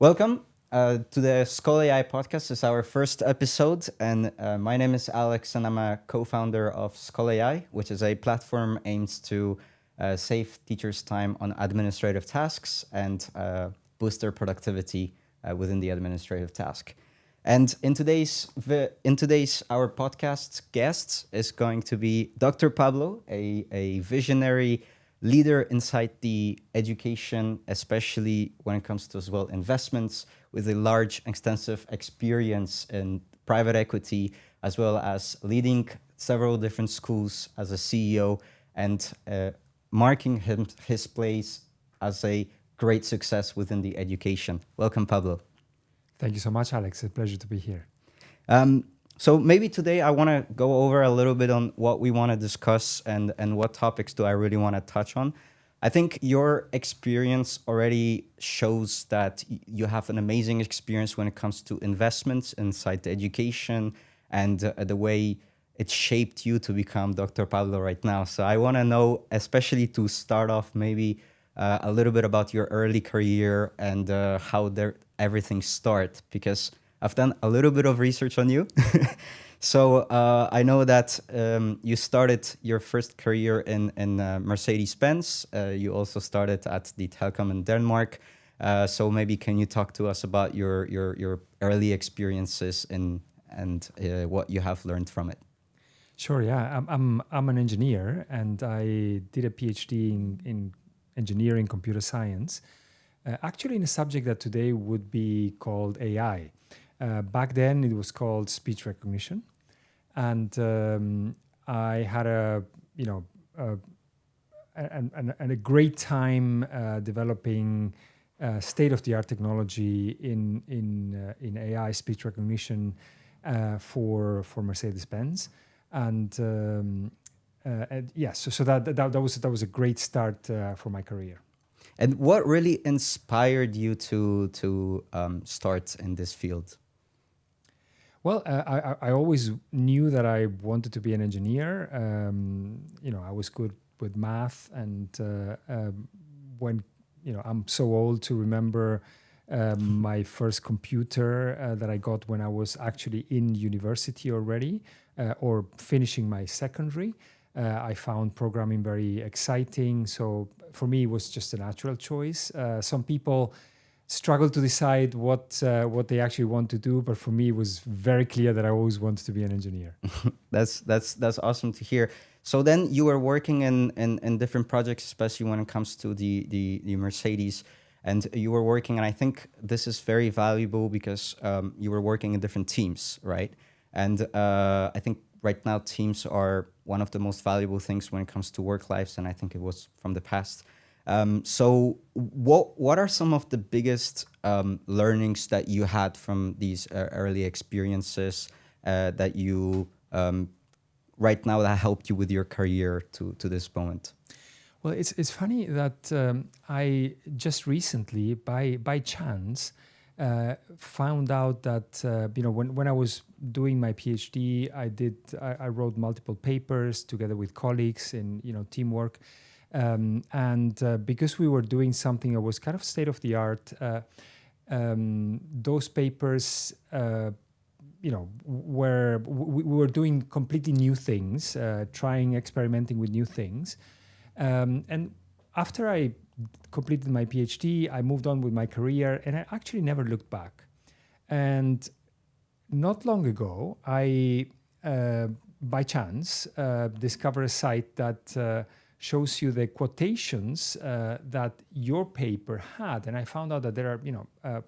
Welcome to the Skull AI podcast. It's our first episode, and my name is Alex, and I'm a co-founder of Skull AI, which is a platform aimed to save teachers' time on administrative tasks and boost their productivity within the administrative task. And in today's our podcast guest is going to be Dr. Pablo, a visionary leader inside the education, especially when it comes to as well investments, with a large, extensive experience in private equity, as well as leading several different schools as a CEO and marking his place as a great success within the education. Welcome, Pablo. Thank you so much, Alex. It's a pleasure to be here. So maybe today I want to go over a little bit on what we want to discuss and what topics do I really want to touch on. I think your experience already shows that you have an amazing experience when it comes to investments inside the education and the way it shaped you to become Dr. Pablo right now. So I want to know, especially to start off, maybe a little bit about your early career and how everything started, because I've done a little bit of research on you. So I know that you started your first career in Mercedes-Benz. You also started at the Telkom in Denmark. So maybe can you talk to us about your early experiences and what you have learned from it? Sure. Yeah, I'm an engineer, and I did a PhD in engineering computer science. Actually, in a subject that today would be called AI. Back then, it was called speech recognition, and I had a great time developing state-of-the-art technology in AI speech recognition for Mercedes-Benz, and yes, so that was a great start for my career. And what really inspired you to start in this field? Well, I always knew that I wanted to be an engineer. I was good with math, and when I'm so old to remember my first computer that I got when I was actually in university already, or finishing my secondary. I found programming very exciting, so for me it was just a natural choice. Some people struggle to decide what they actually want to do, but for me it was very clear that I always wanted to be an engineer. That's awesome to hear. So then you were working in different projects, especially when it comes to the Mercedes, and you were working, and I think this is very valuable because you were working in different teams, right? And I think right now teams are one of the most valuable things when it comes to work lives, and I think it was from the past. So what are some of the biggest learnings that you had from these early experiences that you right now that helped you with your career to this moment? Well, it's funny that I just recently, by chance, found out that when I was doing my PhD, I wrote multiple papers together with colleagues in teamwork. And because we were doing something that was kind of state of the art, those papers, where we were doing completely new things, experimenting with new things. And after I completed my PhD, I moved on with my career, and I actually never looked back. And not long ago, I, by chance, discovered a site that shows you the quotations that your paper had, and I found out that there are,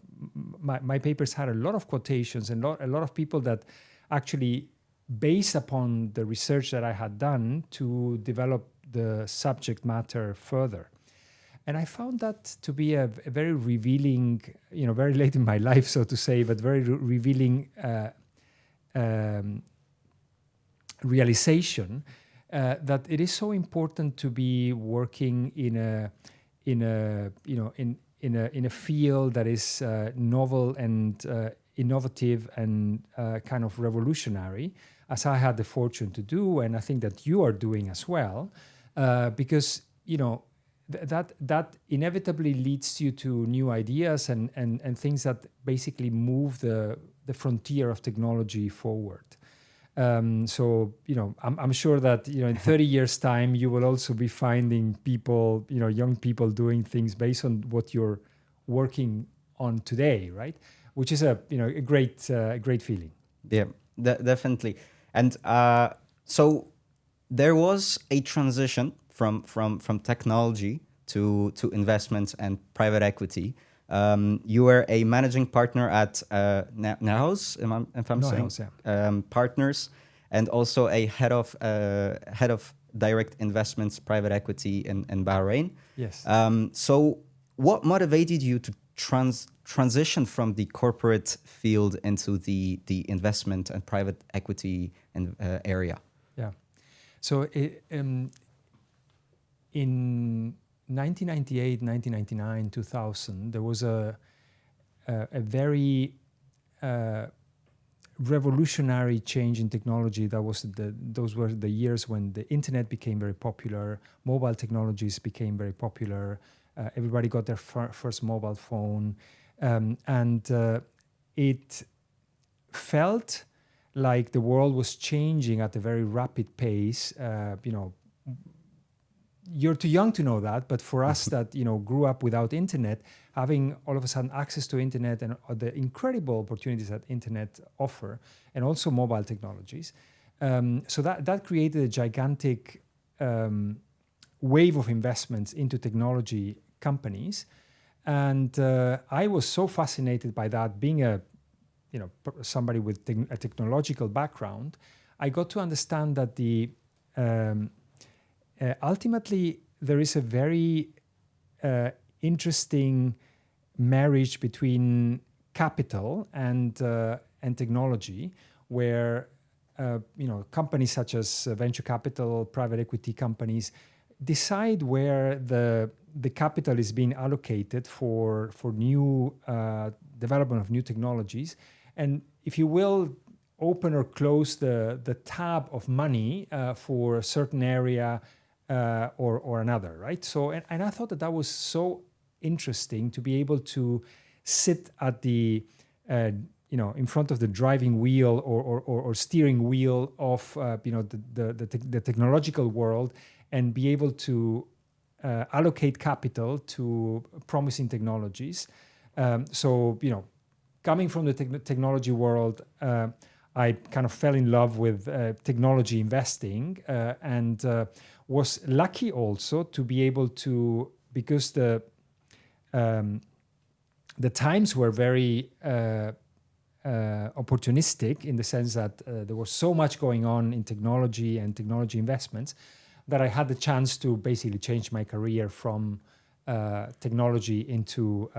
my papers had a lot of quotations and a lot of people that actually, based upon the research that I had done, to develop the subject matter further. And I found that to be a very revealing, very late in my life, so to say, but very revealing realization. That it is so important to be working in a field that is novel and innovative and kind of revolutionary, as I had the fortune to do, and I think that you are doing as well, because that inevitably leads you to new ideas and things that basically move the frontier of technology forward. So, I'm sure that, in 30 years' time, you will also be finding people, young people doing things based on what you're working on today, right? Which is a great feeling. Yeah, definitely. And so there was a transition from technology to investments and private equity. You were a managing partner at Naos, if I'm No saying, house, yeah. partners, and also a head of direct investments private equity in Bahrain. Yes. So what motivated you to transition from the corporate field into the investment and private equity area? Yeah. So in 1998, 1999, 2000, there was a very revolutionary change in technology. Those were the years when the internet became very popular, mobile technologies became very popular. Everybody got their first mobile phone, and it felt like the world was changing at a very rapid pace. You're too young to know that, but for us that grew up without internet, having all of a sudden access to internet and the incredible opportunities that internet offer, and also mobile technologies, so that created a gigantic wave of investments into technology companies, and I was so fascinated by that. Being somebody with a technological background, I got to understand that ultimately, there is a very interesting marriage between capital and technology, where companies such as venture capital, private equity companies decide where the capital is being allocated for new development of new technologies, and if you will, open or close the tab of money for a certain area or another, right? So, and I thought that was so interesting to be able to sit at the, in front of the driving wheel or steering wheel of, the technological world, and be able to allocate capital to promising technologies. So, coming from the technology world, I kind of fell in love with technology investing and was lucky also to be able to, because the times were very opportunistic, in the sense that there was so much going on in technology and technology investments, that I had the chance to basically change my career from technology into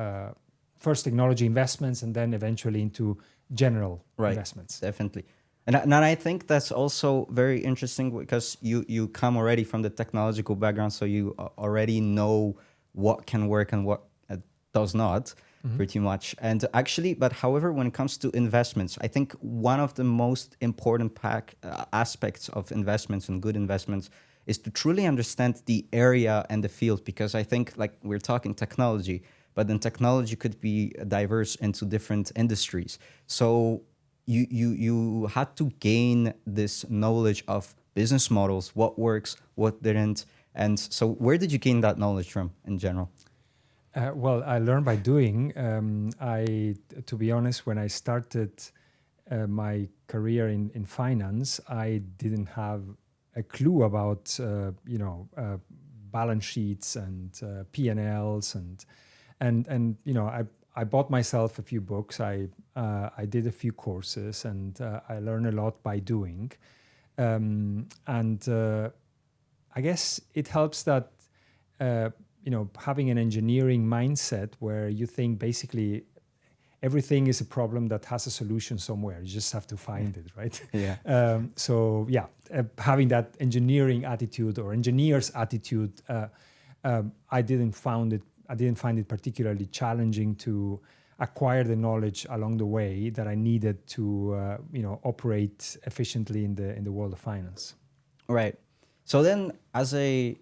first technology investments, and then eventually into general investments. Definitely. And I think that's also very interesting, because you come already from the technological background, so you already know what can work and what does not, pretty much. And actually, but however, when it comes to investments, I think one of the most important aspects of investments and good investments is to truly understand the area and the field, because I think, like, we're talking technology, but then technology could be diverse into different industries. So you had to gain this knowledge of business models, what works, what didn't. And so where did you gain that knowledge from in general? Well, I learned by doing. To be honest, when I started my career in finance, I didn't have a clue about balance sheets and P&Ls and I bought myself a few books. I did a few courses, and I learned a lot by doing. I guess it helps that having an engineering mindset, where you think basically everything is a problem that has a solution somewhere. You just have to find it, right? Yeah. Having that engineering attitude or engineer's attitude, I didn't find it particularly challenging to acquire the knowledge along the way that I needed to operate efficiently in the world of finance. Right. So then, as a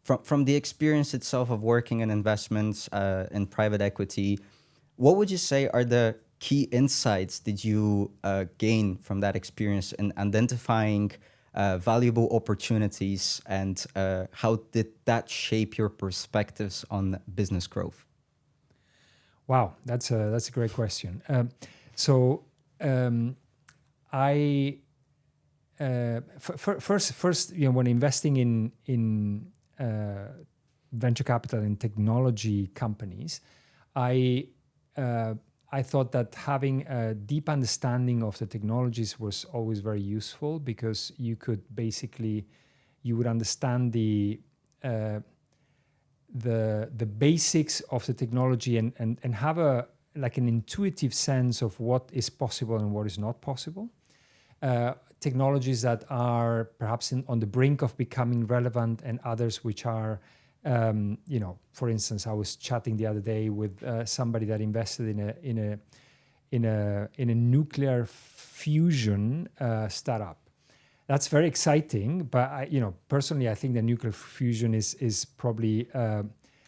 from the experience itself of working in investments in private equity, what would you say are the key insights did you gain from that experience in identifying valuable opportunities, and how did that shape your perspectives on business growth? Wow, that's a great question. So I first, when investing in venture capital and technology companies, I thought that having a deep understanding of the technologies was always very useful, because you would understand the basics of the technology, and have an intuitive sense of what is possible and what is not possible. Technologies that are perhaps on the brink of becoming relevant, and others which are, for instance, I was chatting the other day with somebody that invested in a nuclear fusion startup. That's very exciting, but personally, I think the nuclear fusion is probably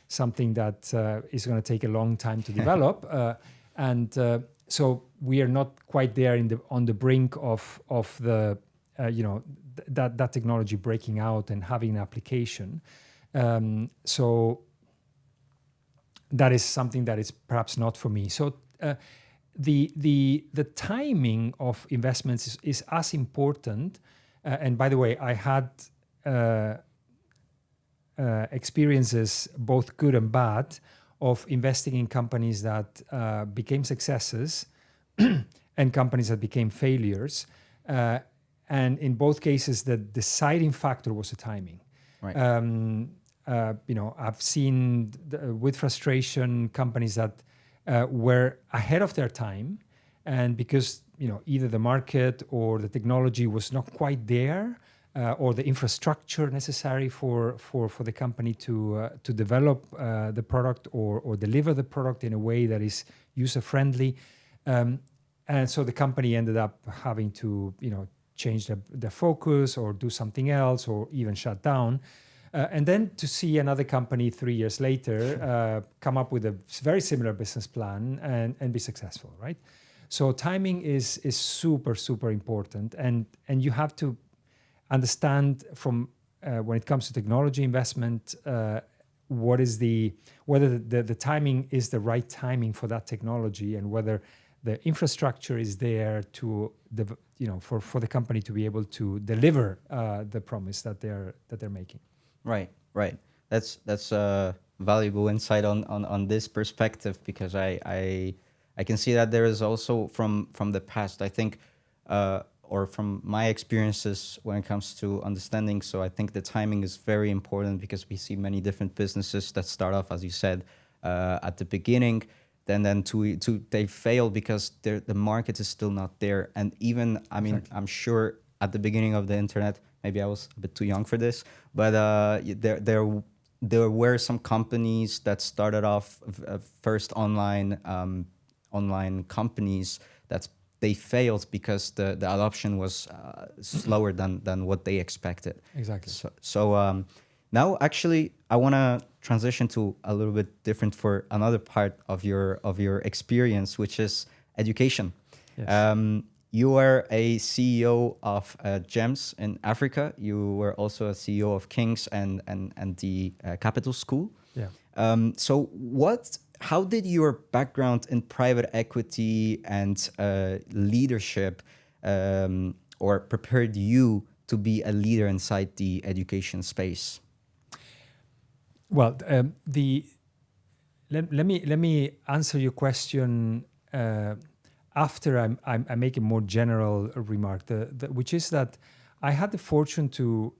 something that is going to take a long time to develop, so we are not quite there on the brink of the that technology breaking out and having an application. So that is something that is perhaps not for me. So the timing of investments is as important. And by the way, I had experiences, both good and bad, of investing in companies that became successes and companies that became failures. And in both cases, the deciding factor was the timing. Right. I've seen with frustration companies that were ahead of their time, and because either the market or the technology was not quite there, or the infrastructure necessary for the company to develop the product or deliver the product in a way that is user friendly, and so the company ended up having to change the focus or do something else, or even shut down. And then to see another company 3 years later come up with a very similar business plan and be successful, right? So timing is super, super important, and you have to understand from when it comes to technology investment, whether the timing is the right timing for that technology, and whether the infrastructure is there for the company to be able to deliver the promise that they're making. Right. That's a valuable insight on this perspective, because I can see that there is also from the past, I think, or from my experiences when it comes to understanding. So I think the timing is very important, because we see many different businesses that start off, as you said, at the beginning, then they fail because the market is still not there. And even, I mean, exactly. I'm sure at the beginning of the internet, maybe I was a bit too young for this, but there were some companies that started off first online companies that they failed because the adoption was slower than what they expected. Exactly. So now actually I want to transition to a little bit different for another part of your experience, which is education. Yes. You are a CEO of GEMS in Africa. You were also a CEO of King's and the Capital School. Yeah. So how did your background in private equity and leadership or prepared you to be a leader inside the education space? Well, let me answer your question after I make a more general remark, which is that I had the fortune to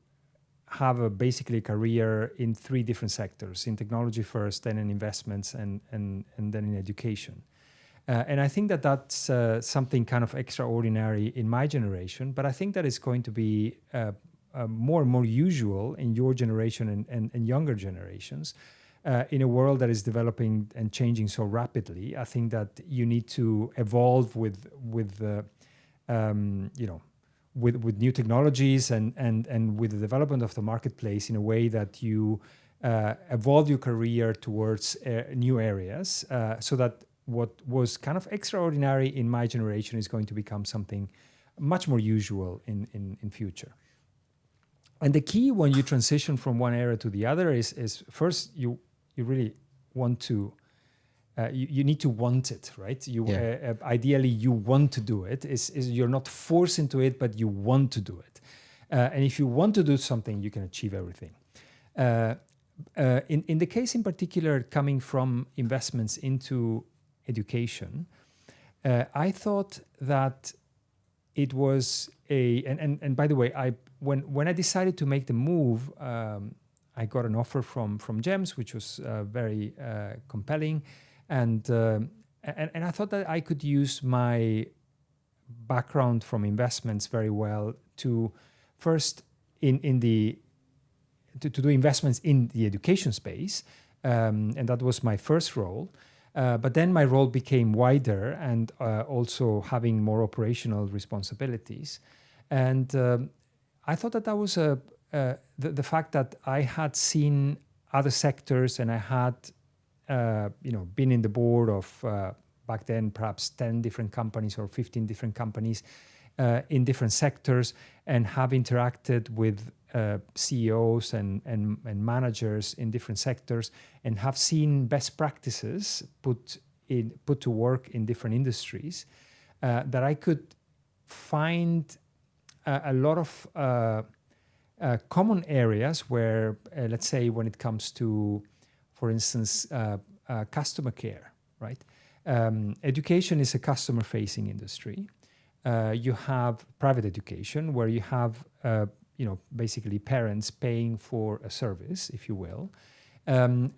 have basically a career in 3 different sectors: in technology first, then in investments, and then in education. And I think that's something kind of extraordinary in my generation, but I think that is going to be more and more usual in your generation and younger generations. In a world that is developing and changing so rapidly, I think that you need to evolve with new technologies and with the development of the marketplace in a way that you evolve your career towards new areas, so that what was kind of extraordinary in my generation is going to become something much more usual in future. And the key when you transition from one area to the other is first you really want to you need to want it, right? Ideally you want to do it. Is you're not forced into it, but you want to do it. And if you want to do something, you can achieve everything. In the case in particular, coming from investments into education, I thought that it was and by the way, when I decided to make the move, I got an offer from GEMS, which was very compelling, and I thought that I could use my background from investments very well to first to do investments in the education space, and that was my first role. But then my role became wider and also having more operational responsibilities. And I thought that was the fact that I had seen other sectors, and I had been in the board of back then perhaps 10 different companies or 15 different companies in different sectors, and have interacted with CEOs and managers in different sectors, and have seen best practices put to work in different industries, that I could find a lot of common areas where, let's say, when it comes to, for instance, customer care, right? Education is a customer-facing industry. You have private education where you have, basically parents paying for a service, if you will. So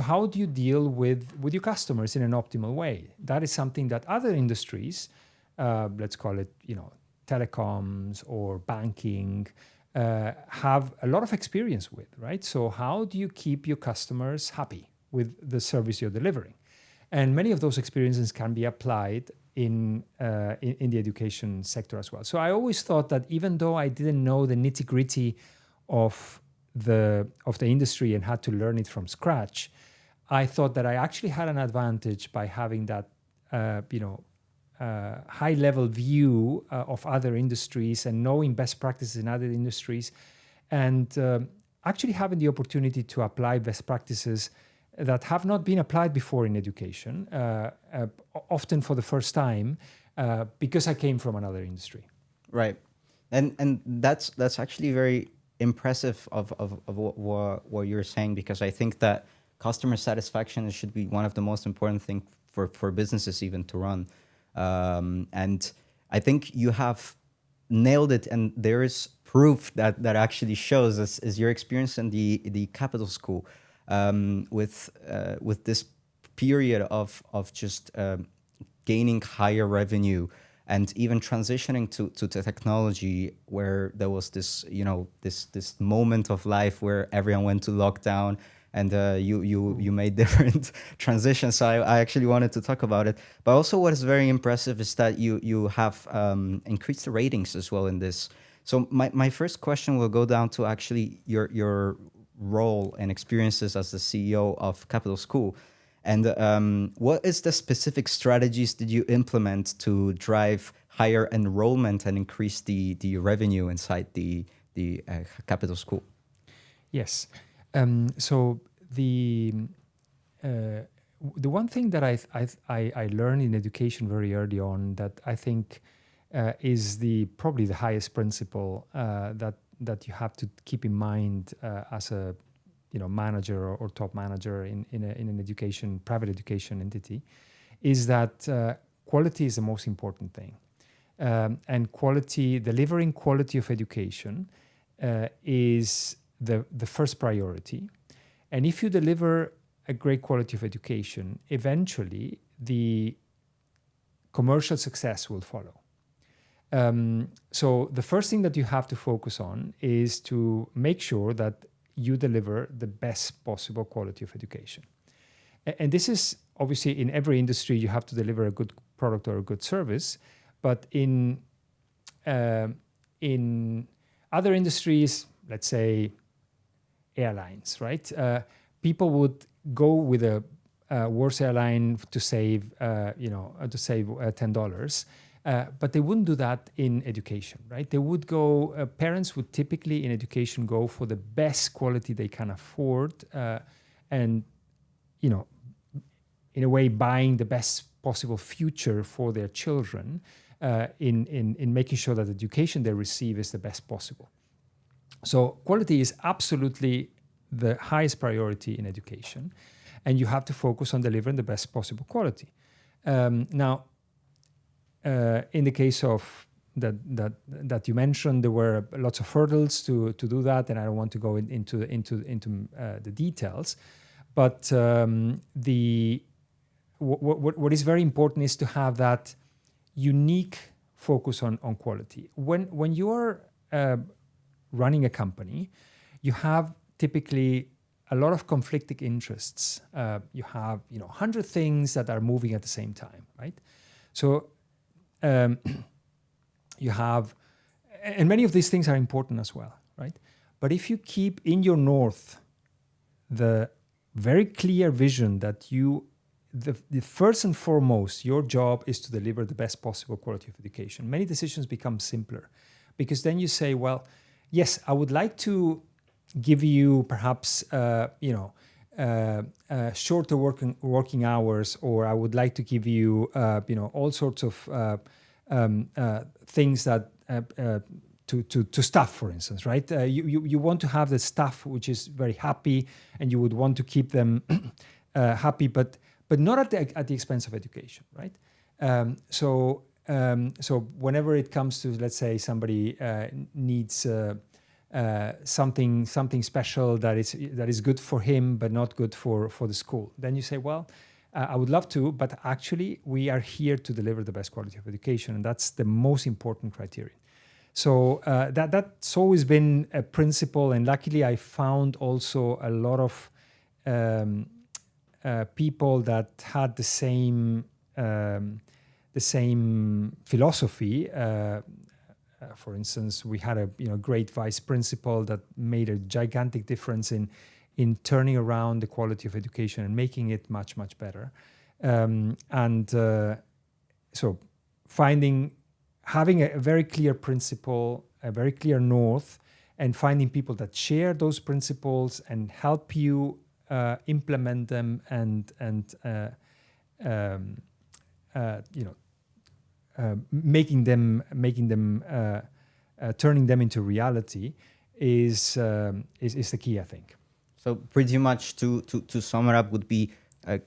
how do you deal with your customers in an optimal way? That is something that other industries, let's call it, telecoms or banking, have a lot of experience with, right? So how do you keep your customers happy with the service you're delivering? And many of those experiences can be applied in the education sector as well. So I always thought that even though I didn't know the nitty-gritty of the industry and had to learn it from scratch, I thought that I actually had an advantage by having that high-level view of other industries and knowing best practices in other industries, and actually having the opportunity to apply best practices that have not been applied before in education, often for the first time, because I came from another industry. Right, and that's actually very impressive of what you're saying, because I think that customer satisfaction should be one of the most important things for businesses even to run. And I think you have nailed it, and there is proof that actually shows is your experience in the capital school, with this period of just gaining higher revenue and even transitioning to technology, where there was this this moment of life where everyone went to lockdown, and you made different transitions. So I actually wanted to talk about it. But also what is very impressive is that you have increased the ratings as well in this. So my first question will go down to actually your role and experiences as the CEO of Capital School. And what is the specific strategies did you implement to drive higher enrollment and increase the revenue inside the Capital School? Yes. So the one thing that I learned in education very early on that I think is probably the highest principle that you have to keep in mind as a manager or top manager in an private education entity, is that quality is the most important thing, and delivering quality of education is the first priority. And if you deliver a great quality of education, eventually the commercial success will follow. So the first thing that you have to focus on is to make sure that you deliver the best possible quality of education. And this is obviously in every industry, you have to deliver a good product or a good service. But in other industries, let's say airlines, right? People would go with a worse airline to save, $10. But they wouldn't do that in education, right? They would go, parents would typically in education go for the best quality they can afford, and, in a way, buying the best possible future for their children, in making sure that the education they receive is the best possible. So quality is absolutely the highest priority in education, and you have to focus on delivering the best possible quality. Now, in the case of that you mentioned, there were lots of hurdles to do that, and I don't want to go into the details. But what is very important is to have that unique focus on quality. When you are running a company, you have typically a lot of conflicting interests. You have 100 things that are moving at the same time, right? So you have, and many of these things are important as well, right? But if you keep in your north the very clear vision that the first and foremost, your job is to deliver the best possible quality of education, many decisions become simpler, because then you say, well, yes, I would like to give you perhaps shorter working hours, or I would like to give you all sorts of things that to staff, for instance, right? You want to have the staff which is very happy, and you would want to keep them happy, but not at the expense of education, right? So whenever it comes to, let's say, somebody needs something special that is good for him but not good for the school, then you say, well, I would love to, but actually we are here to deliver the best quality of education, and that's the most important criterion. So that's always been a principle, and luckily I found also a lot of people that had the same philosophy. For instance, we had a great vice principal that made a gigantic difference in turning around the quality of education and making it much, much better. So having a very clear principle, a very clear north, and finding people that share those principles and help you implement them and making them turning them into reality is the key, I think. So pretty much to sum it up would be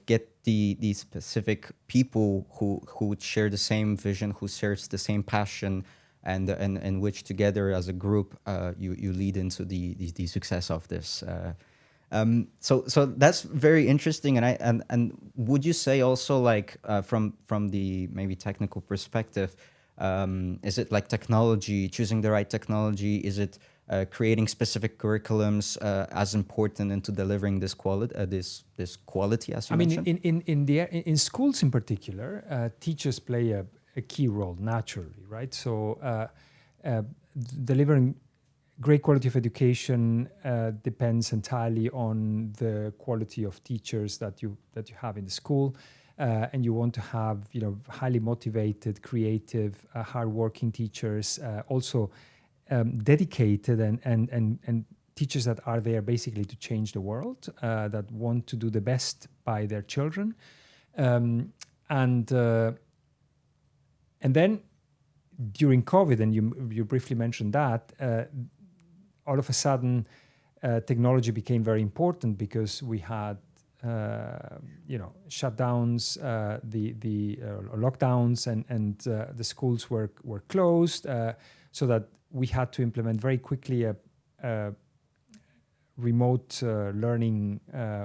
get the specific people who would share the same vision, who shares the same passion, and which together as a group you lead into the success of this. So that's very interesting, and would you say also, like from the maybe technical perspective, is it like technology, choosing the right technology? Is it creating specific curriculums as important into delivering this quality? This quality, as you mentioned. In schools in particular, teachers play a key role naturally, right? So delivering great quality of education depends entirely on the quality of teachers that you have in the school, and you want to have highly motivated, creative, hardworking teachers, also dedicated and teachers that are there basically to change the world, that want to do the best by their children, and then during COVID, and you briefly mentioned that. All of a sudden, technology became very important because we had, shutdowns, the lockdowns, and the schools were closed, so that we had to implement very quickly a remote learning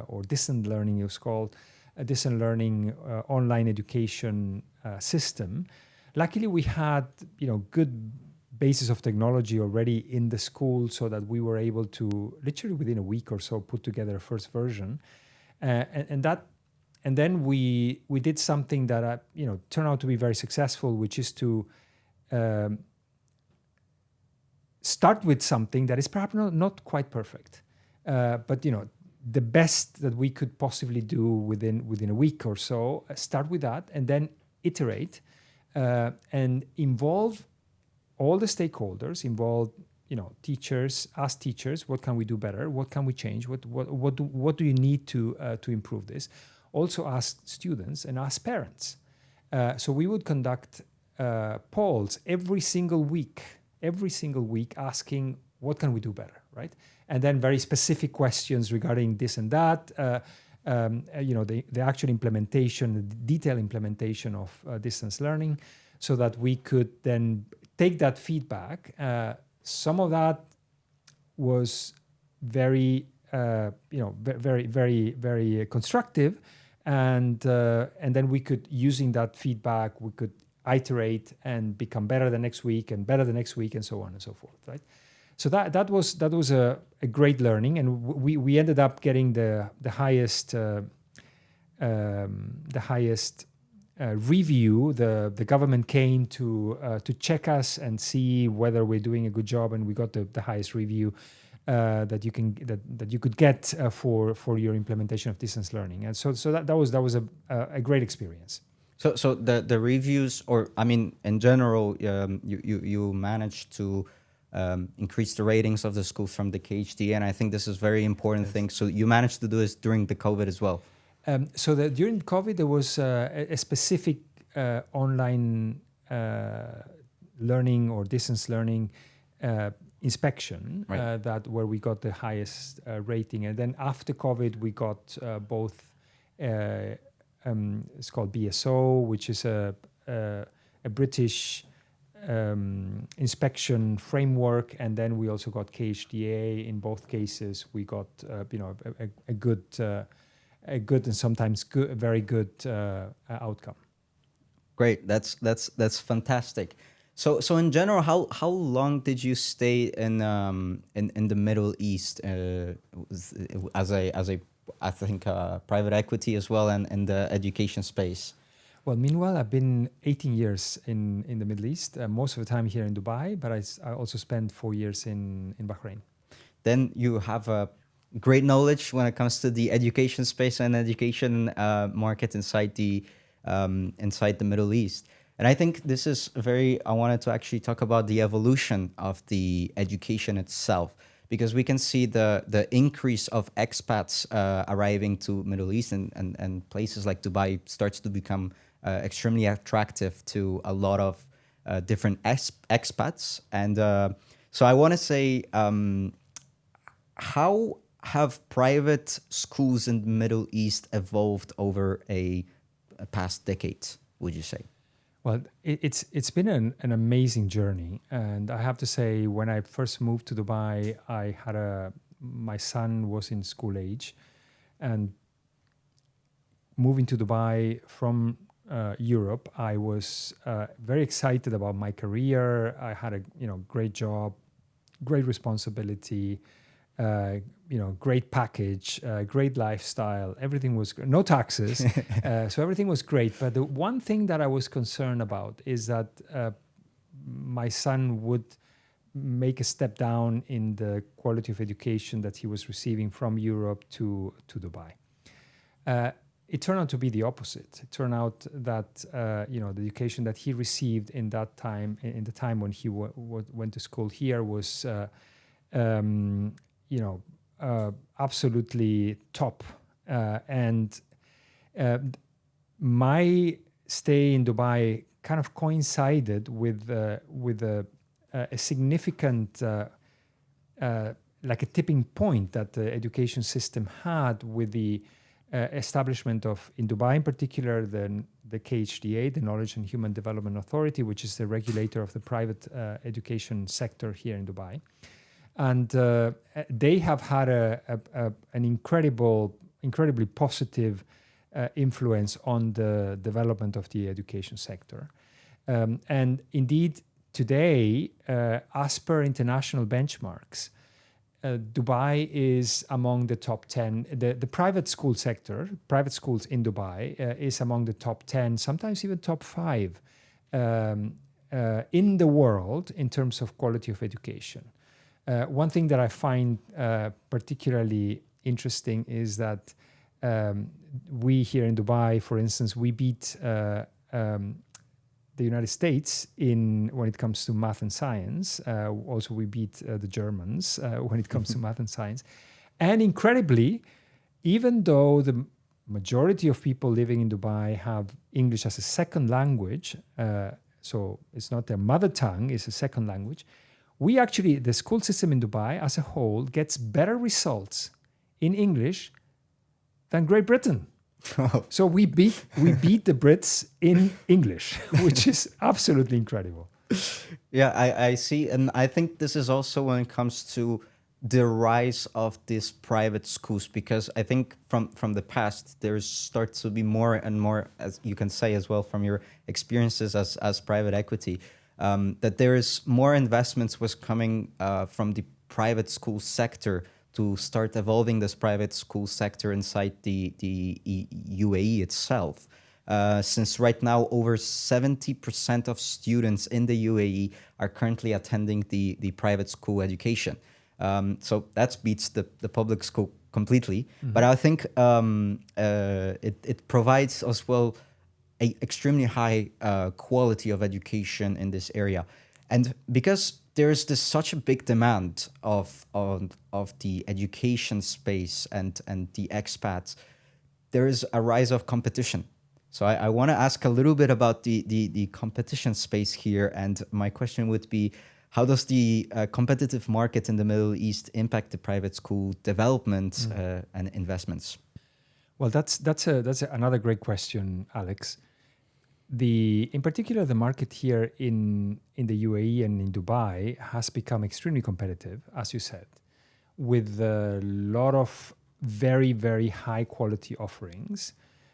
or distant learning, it was called, a distant learning online education system. Luckily, we had good basis of technology already in the school, so that we were able to literally within a week or so put together a first version, and then we did something that turned out to be very successful, which is to start with something that is perhaps not quite perfect, But the best that we could possibly do within a week or so, start with that, and then iterate and involve all the stakeholders, involve teachers, us teachers. What can we do better? What can we change? What do you need to improve this? Also ask students and ask parents. So we would conduct polls every single week, asking what can we do better, right? And then very specific questions regarding this and that. The actual implementation, the detailed implementation of distance learning, so that we could then take that feedback. Some of that was very, very constructive, and then we could, using that feedback, we could iterate and become better the next week and better the next week, and so on and so forth, right? So that was a great learning, and we ended up getting the highest review. The government came to check us and see whether we're doing a good job, and we got the highest review that you could get for your implementation of distance learning. And so that was a great experience. So the reviews, or I mean, in general, you managed to increase the ratings of the schools from the KHD, and I think this is very important thing. So you managed to do this during the COVID as well. During COVID, there was a specific online learning or distance learning inspection, right. that where we got the highest rating, and then after COVID, we got both. It's called BSO, which is a British inspection framework, and then we also got KHDA. In both cases, we got a good and sometimes very good outcome. Great, that's fantastic. So in general, how long did you stay in the Middle East as a I think private equity as well, and in the education space? Well, meanwhile, I've been 18 years in the Middle East, most of the time here in Dubai, but I also spent 4 years in Bahrain. Then you have a great knowledge when it comes to the education space and education market inside the Middle East. And I think this is I wanted to actually talk about the evolution of the education itself, because we can see the increase of expats arriving to Middle East, and places like Dubai starts to become extremely attractive to a lot of different expats. And so I want to say, how have private schools in the Middle East evolved over a past decade, would you say? Well, it's been an amazing journey, and I have to say, when I first moved to Dubai, my son was in school age, and moving to Dubai from Europe, I was very excited about my career. I had a great job, great responsibility, great package, great lifestyle. Everything was no taxes, so everything was great. But the one thing that I was concerned about is that my son would make a step down in the quality of education that he was receiving from Europe to Dubai. It turned out to be the opposite. It turned out that the education that he received in that time, in the time when he went to school here, was absolutely top. And my stay in Dubai kind of coincided with a significant, like a tipping point that the education system had with the establishment of, in Dubai in particular, the KHDA, the Knowledge and Human Development Authority, which is the regulator of the private education sector here in Dubai. And they have had an incredibly positive influence on the development of the education sector. And indeed, today, as per international benchmarks, Dubai is among the top 10. The private school sector, private schools in Dubai, is among the top 10, sometimes even top 5 in the world in terms of quality of education. One thing that I find particularly interesting is that we here in Dubai, for instance, we beat the United States in when it comes to math and science. Also, we beat the Germans when it comes to math and science. And incredibly, even though the majority of people living in Dubai have English as a second language, so it's not their mother tongue, it's a second language, we actually, the school system in Dubai as a whole gets better results in English than Great Britain. So we beat the Brits in English, which is absolutely incredible. Yeah, I see. And I think this is also when it comes to the rise of these private schools, because I think from the past, there starts to be more and more, as you can say as well from your experiences as private equity, that there is more investments was coming from the private school sector to start evolving this private school sector inside the UAE itself. Since right now, over 70% of students in the UAE are currently attending the private school education. So that beats the public school completely. Mm-hmm. But I think it provides as well a extremely high quality of education in this area. And because there's such a big demand of the education space and the expats, there is a rise of competition. So I want to ask a little bit about the competition space here. And my question would be, how does the competitive market in the Middle East impact the private school development and investments? Well, that's another great question, Alex. In particular, the market here in the UAE and in Dubai has become extremely competitive, as you said, with a lot of very, very high quality offerings.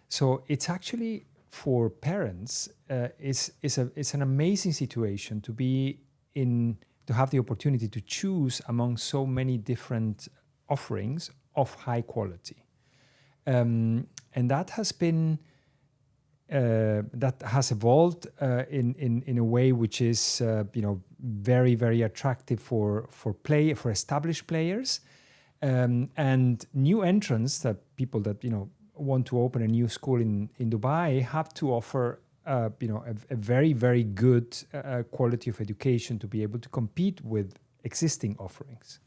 So it's actually for parents, it's an amazing situation to be in, to have the opportunity to choose among so many different offerings of high quality, and that has been. That has evolved in a way which is very, very attractive for established players, and new entrants, that people that want to open a new school in Dubai have to offer a very, very good quality of education to be able to compete with existing offerings.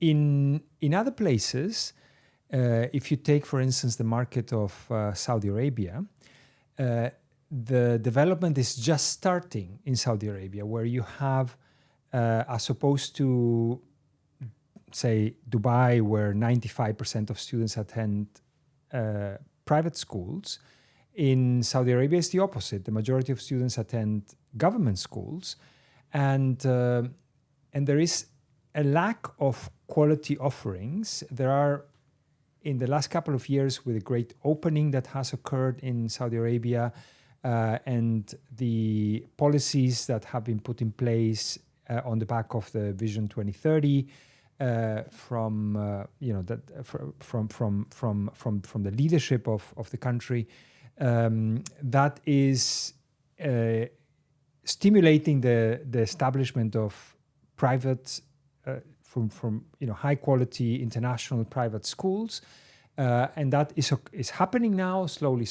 In other places. If you take, for instance, the market of Saudi Arabia, the development is just starting in Saudi Arabia, where you have, as opposed to, say, Dubai, where 95% of students attend private schools, in Saudi Arabia it's the opposite. The majority of students attend government schools, and there is a lack of quality offerings. There are, in the last couple of years, with a great opening that has occurred in Saudi Arabia and the policies that have been put in place on the back of the Vision 2030 from the leadership of the country, that is stimulating the establishment of private. From high quality international private schools, and that is happening now slowly.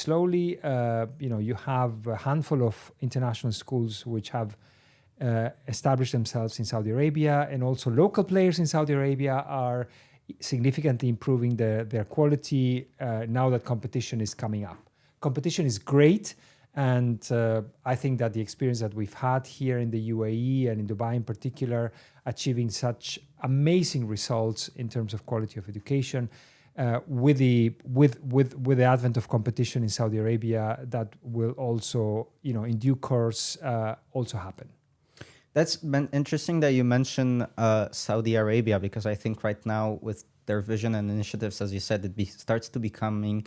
You have a handful of international schools which have established themselves in Saudi Arabia, and also local players in Saudi Arabia are significantly improving their quality now that competition is coming up. Competition is great. And I think that the experience that we've had here in the UAE and in Dubai in particular, achieving such amazing results in terms of quality of education, with the advent of competition in Saudi Arabia, that will also, in due course, also happen. That's been interesting that you mention Saudi Arabia, because I think right now with their vision and initiatives, as you said, it starts to becoming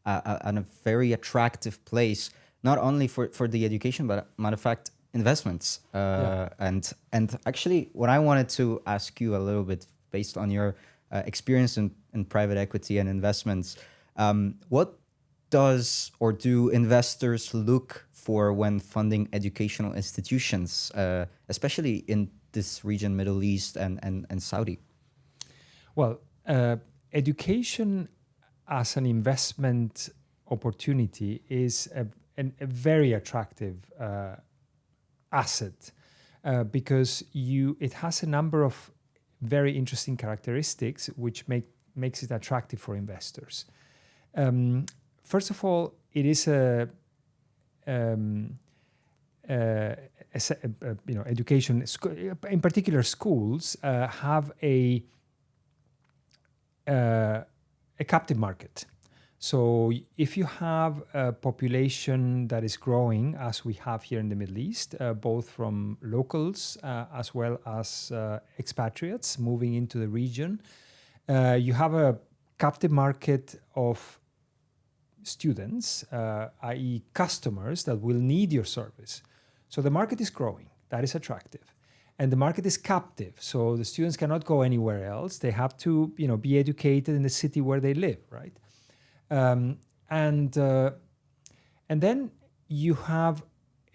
a very attractive place. Not only for the education, but matter of fact, investments. And actually, what I wanted to ask you a little bit, based on your experience in private equity and investments, what does or do investors look for when funding educational institutions, especially in this region, Middle East and Saudi? Well, education as an investment opportunity is a very attractive asset because it has a number of very interesting characteristics which makes it attractive for investors. First of all, it is education. In particular, schools have a captive market. So if you have a population that is growing, as we have here in the Middle East, both from locals as well as expatriates moving into the region, you have a captive market of students, i.e. customers that will need your service. So the market is growing. That is attractive. And the market is captive. So the students cannot go anywhere else. They have to, be educated in the city where they live, right? And then you have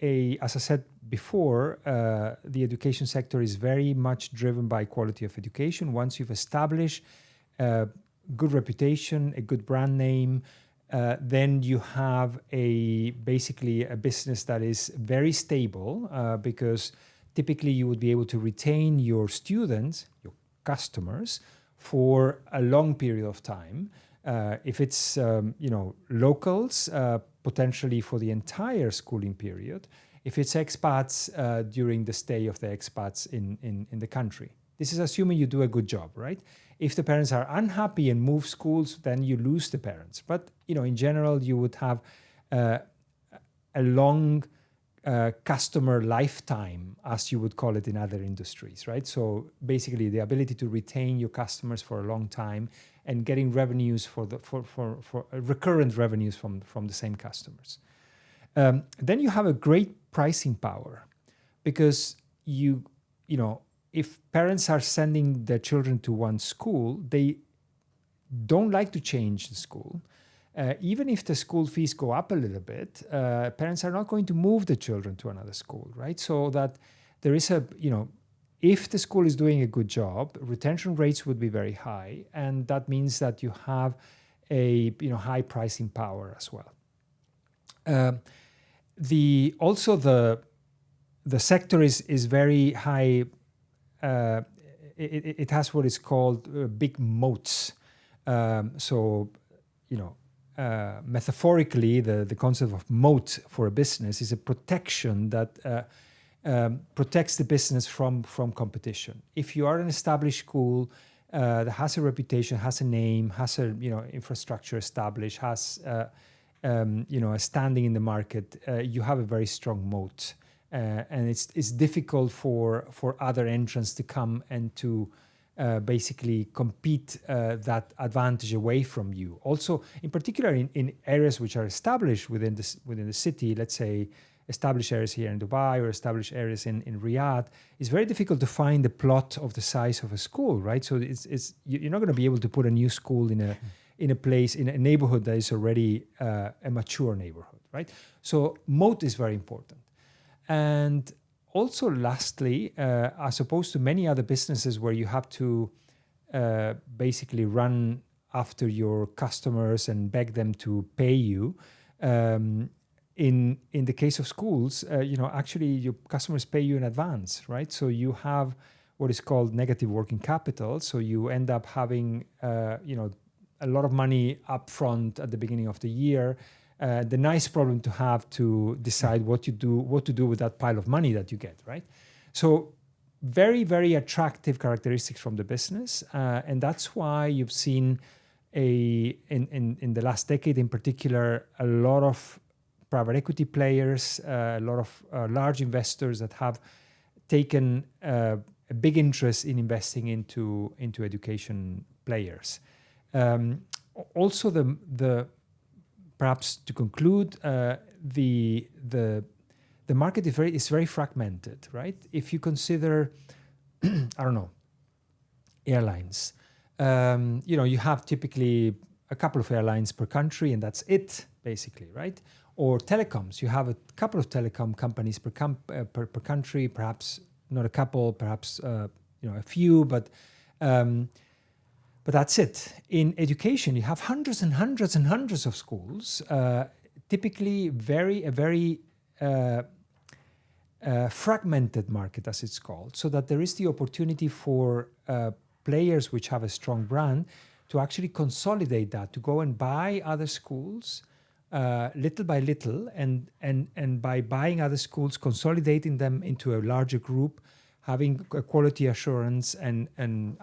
as I said before, the education sector is very much driven by quality of education. Once you've established a good reputation, a good brand name, then you have basically a business that is very stable because typically you would be able to retain your students, your customers, for a long period of time. If it's locals, potentially for the entire schooling period. If it's expats, during the stay of the expats in the country. This is assuming you do a good job, right? If the parents are unhappy and move schools, then you lose the parents. But in general, you would have a long customer lifetime, as you would call it in other industries, right? So basically, the ability to retain your customers for a long time and getting revenues for recurrent revenues from the same customers. Then you have a great pricing power because if parents are sending their children to one school, they don't like to change the school. Even if the school fees go up a little bit, parents are not going to move the children to another school, right? So that there is if the school is doing a good job, retention rates would be very high, and that means that you have a high pricing power as well. The sector is very high. It has what is called big moats. Metaphorically, the concept of moat for a business is a protection that protects the business from competition. If you are an established school that has a reputation, has a name, has a infrastructure established, has a standing in the market, you have a very strong moat, and it's difficult for other entrants to come and to basically compete that advantage away from you. Also, in particular, in areas which are established within the city, let's say established areas here in Dubai or established areas in Riyadh, it's very difficult to find a plot of the size of a school, right? So you're not going to be able to put a new school in a neighborhood that is already a mature neighborhood, right? So moat is very important. And also, lastly, as opposed to many other businesses where you have to basically run after your customers and beg them to pay you, in the case of schools, actually your customers pay you in advance, right? So you have what is called negative working capital. So you end up having a lot of money up front at the beginning of the year. The nice problem to have to decide what to do with that pile of money that you get, right? So very, very attractive characteristics from the business. And that's why you've seen in the last decade in particular, a lot of private equity players, a lot of large investors that have taken a big interest in investing into education players. Also, the perhaps to conclude, the market is very fragmented, right? If you consider, I don't know, airlines, you have typically a couple of airlines per country, and that's it. basically, right? Or telecoms. You have a couple of telecom companies per country, perhaps not a couple, perhaps a few, but that's it. In education, you have hundreds and hundreds and hundreds of schools, typically a very fragmented market, as it's called, so that there is the opportunity for players which have a strong brand to actually consolidate that, to go and buy other schools little by little, and by buying other schools, consolidating them into a larger group, having a quality assurance and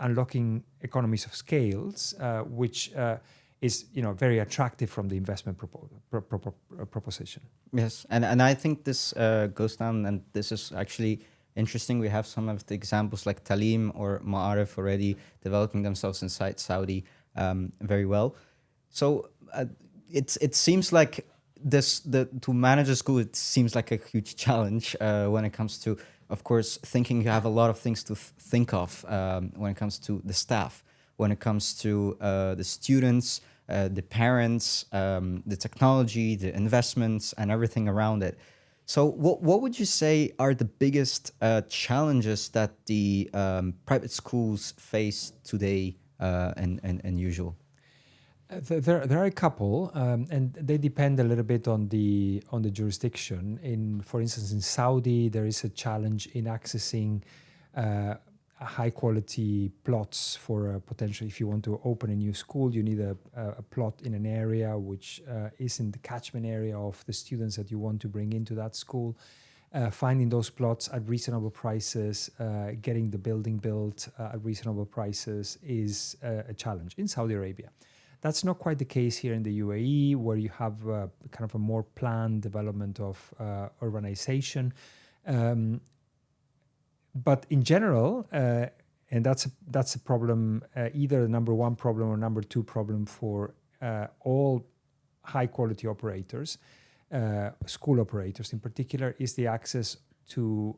unlocking economies of scales, which is very attractive from the investment proposition. Yes, and I think this goes down, and this is actually interesting. We have some of the examples like Talim or Ma'arif already developing themselves inside Saudi very well. So it seems like to manage a school, it seems like a huge challenge when it comes to, of course, thinking you have a lot of things to think of when it comes to the staff, when it comes to the students, the parents, the technology, the investments, and everything around it. So what would you say are the biggest challenges that the private schools face today and usual? There are a couple, and they depend a little bit on the jurisdiction. For instance, in Saudi, there is a challenge in accessing high quality plots for potential. If you want to open a new school, you need a plot in an area which is in the catchment area of the students that you want to bring into that school. Finding those plots at reasonable prices, getting the building built at reasonable prices is a challenge in Saudi Arabia. That's not quite the case here in the UAE, where you have kind of a more planned development of urbanization. But in general, and that's a problem, either the number one problem or number two problem for all high quality operators, school operators in particular, is the access to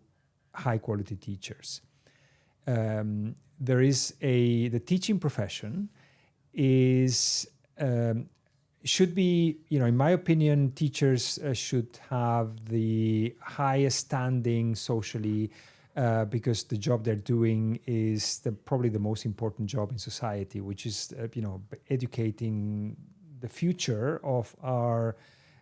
high quality teachers. There is the teaching profession should be, in my opinion, teachers should have the highest standing socially, because the job they're doing is probably the most important job in society, which is educating the future of our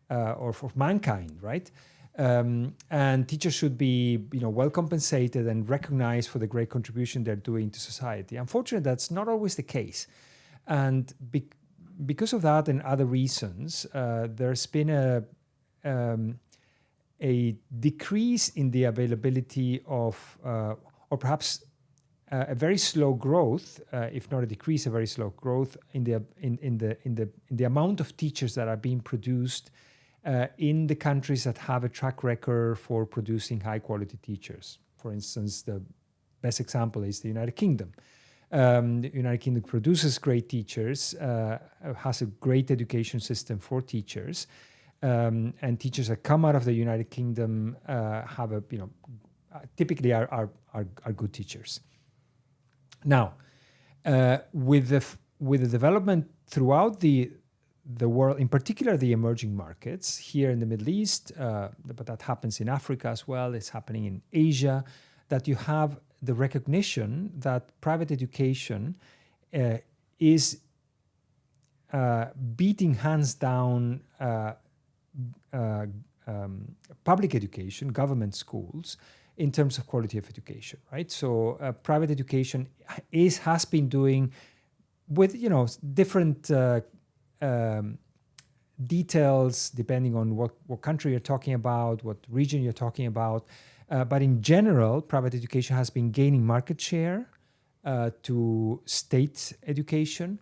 of mankind, right? And teachers should be well compensated and recognized for the great contribution they're doing to society. Unfortunately, that's not always the case, and because of that and other reasons, there's been a decrease in the availability of, or perhaps a very slow growth, if not a decrease, a very slow growth in the amount of teachers that are being produced in the countries that have a track record for producing high quality teachers. For instance, the best example is the United Kingdom. The United Kingdom produces great teachers, has a great education system for teachers, and teachers that come out of the United Kingdom have typically are good teachers. Now, with the development throughout the world, in particular the emerging markets here in the Middle East, but that happens in Africa as well. It's happening in Asia, that you have the recognition that private education is beating hands down public education, government schools, in terms of quality of education, right? So private education has been doing, with different details depending on what country you're talking about, what region you're talking about. But in general, private education has been gaining market share to state education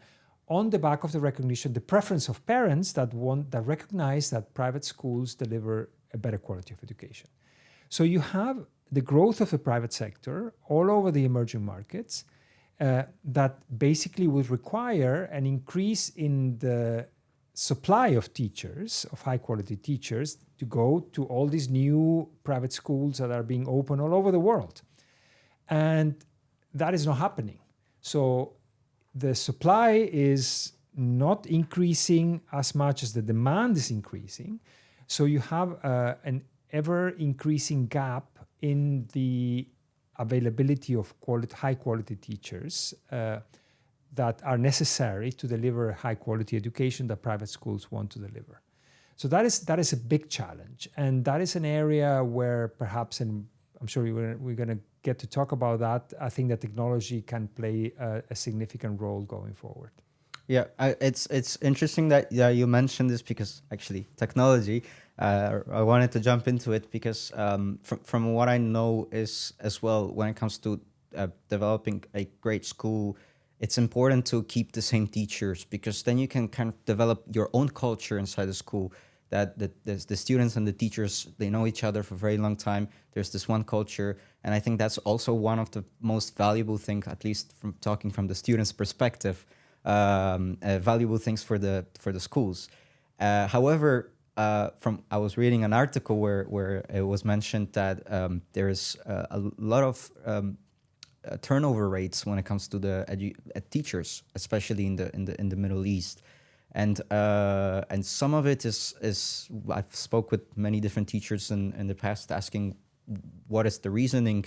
on the back of the recognition, the preference of parents that recognize that private schools deliver a better quality of education. So you have the growth of the private sector all over the emerging markets that basically would require an increase in the supply of teachers, of high quality teachers, to go to all these new private schools that are being opened all over the world. And that is not happening. So the supply is not increasing as much as the demand is increasing. So you have an ever increasing gap in the availability of high quality teachers that are necessary to deliver a high quality education that private schools want to deliver. So that is a big challenge, and that is an area where perhaps, and I'm sure we're going to get to talk about that, I think that technology can play a significant role going forward. Yeah, it's interesting that you mentioned this, because actually technology, I wanted to jump into it because from what I know is as well, when it comes to developing a great school, it's important to keep the same teachers, because then you can kind of develop your own culture inside the school. That the students and the teachers, they know each other for a very long time. There's this one culture, and I think that's also one of the most valuable things, at least from talking from the students' perspective, valuable things for the schools. However, I was reading an article where it was mentioned that there's a lot of turnover rates when it comes to the teachers, especially in the Middle East, and some of it is I've spoke with many different teachers in the past, asking what is the reasoning,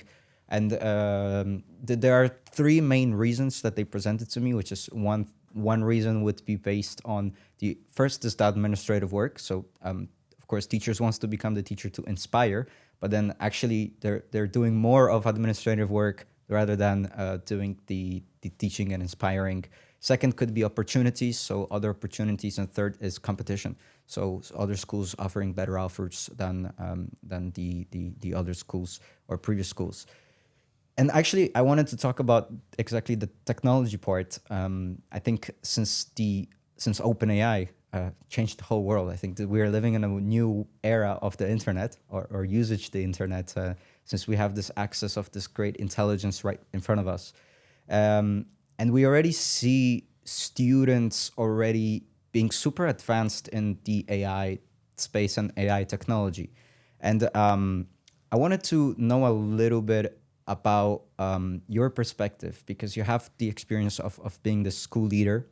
and there are three main reasons that they presented to me, which is one reason would be based on the first is the administrative work. So of course teachers wants to become the teacher to inspire, but then actually they're doing more of administrative work rather than doing the teaching and inspiring. Second could be opportunities, so other opportunities, and third is competition. So other schools offering better offers than the other schools or previous schools. And actually, I wanted to talk about exactly the technology part. I think since OpenAI changed the whole world, I think that we are living in a new era of the internet, or usage the internet, since we have this access of this great intelligence right in front of us. And we already see students already being super advanced in the AI space and AI technology. And I wanted to know a little bit about your perspective, because you have the experience of being the school leader.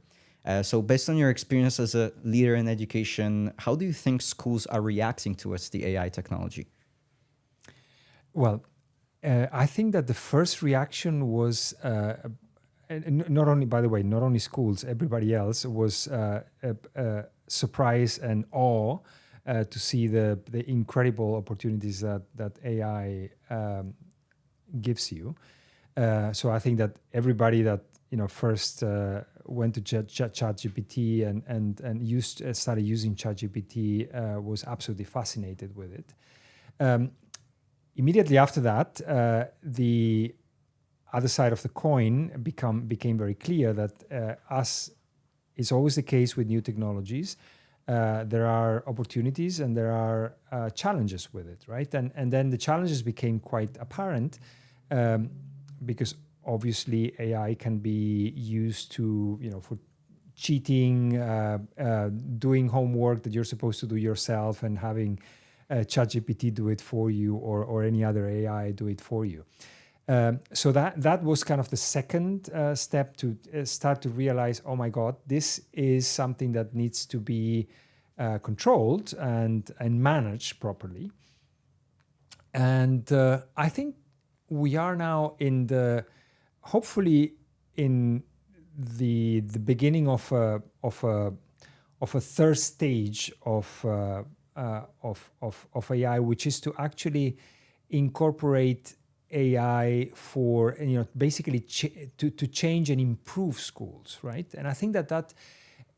So based on your experience as a leader in education, how do you think schools are reacting towards the AI technology? Well, I think that the first reaction was, and not only, by the way, not only schools, everybody else was surprise and awe to see the incredible opportunities that AI gives you. So I think that everybody that first went to ChatGPT and started using ChatGPT was absolutely fascinated with it. Immediately after that, the other side of the coin became very clear that, as is always the case with new technologies, there are opportunities and there are challenges with it, right? And then the challenges became quite apparent, because obviously AI can be used to, for cheating, doing homework that you're supposed to do yourself, and having ChatGPT do it for you, or any other AI do it for you. So that was kind of the second step to start to realize, oh my God, this is something that needs to be controlled and managed properly. And I think we are now hopefully in the beginning of a third stage of AI, which is to actually incorporate AI for, basically to change and improve schools, right? And I think that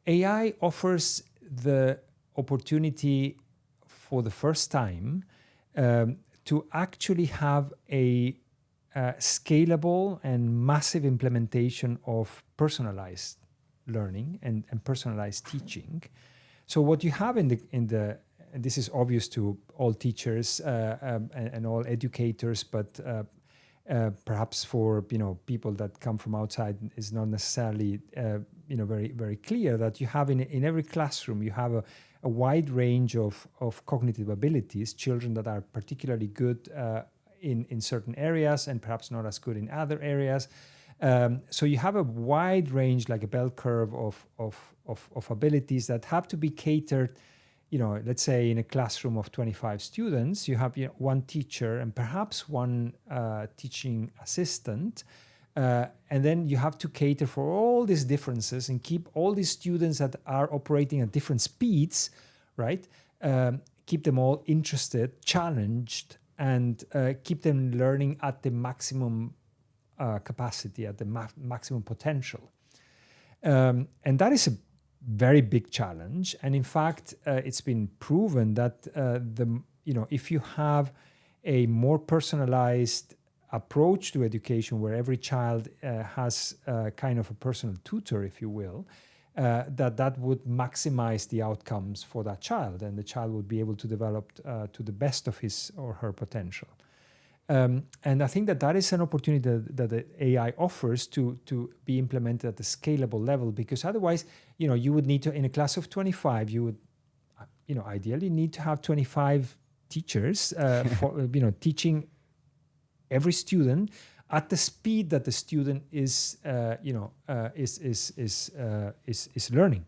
AI offers the opportunity for the first time to actually have a scalable and massive implementation of personalized learning and personalized teaching. So what you have in the and this is obvious to all teachers and all educators, but perhaps for people that come from outside is not necessarily very very clear, that you have in every classroom you have a wide range of cognitive abilities, children that are particularly good in certain areas and perhaps not as good in other areas. So you have a wide range, like a bell curve of abilities that have to be catered. Let's say in a classroom of 25 students, you have one teacher and perhaps one teaching assistant. And then you have to cater for all these differences and keep all these students that are operating at different speeds, right? Keep them all interested, challenged, and keep them learning at the maximum capacity, at the maximum potential. And that is a very big challenge. And in fact, it's been proven that if you have a more personalized approach to education, where every child has kind of a personal tutor, if you will, that would maximize the outcomes for that child, and the child would be able to develop to the best of his or her potential. And I think that is an opportunity that the AI offers to be implemented at a scalable level, because otherwise, you would need to, in a class of 25, you would, ideally need to have 25 teachers, teaching every student at the speed that the student is learning.